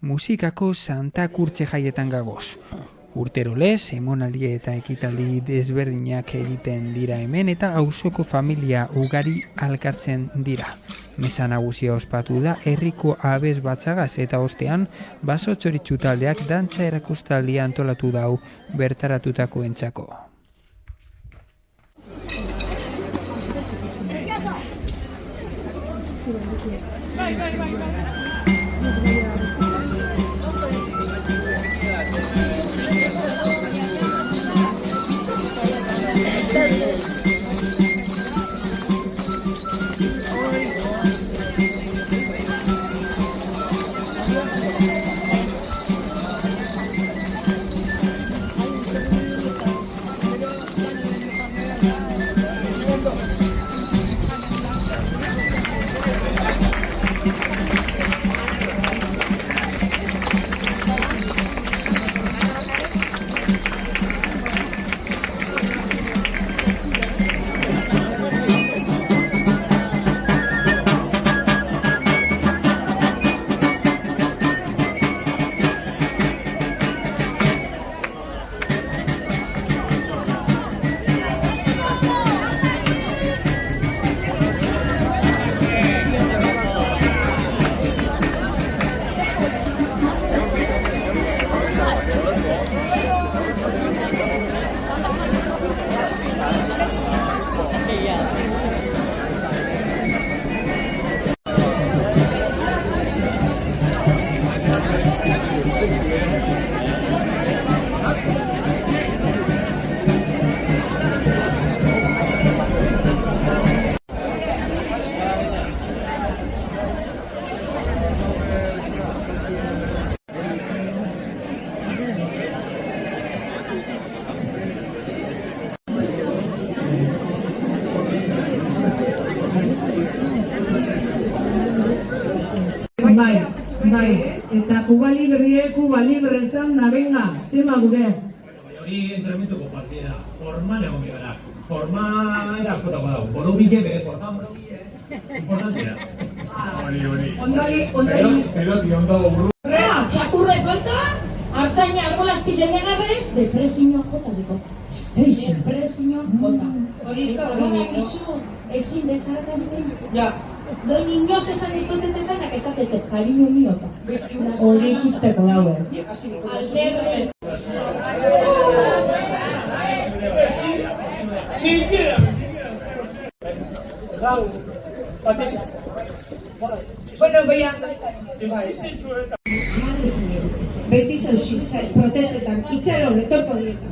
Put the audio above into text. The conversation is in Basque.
musikako Santa Kurtxe jaietan gagoz. Urtero lez, emonaldi eta ekitaldi desberdinak egiten dira hemen eta auzoko familia ugari alkartzen dira. Mesa nagusia ospatu da herriko abez batzagaz eta ostean baso txoritxu taldeak dantza erakustaldia antolatu dau bertaratutako entzako. Bai, eta Kuba Libre esan da, venga, zema gure. Hori entrenamentuko partida, formal egon gara. Forma era askotako dago, borobile be, borobile, importantea. Ondari. Peloti, ondo buru. Txakurra falta, hartzaina argolazki zenegarrez, depresioa jota diko. Depresioa jota. Hori izka horrenak ezin desaratan egin. Ja. Doi niños esan izkotzen desanak esatetet, cariño miota. Hori ikusteko dago. Alder. Bueno, voy a... Beti zauzi, protestetan, itxaron, etorko dieta.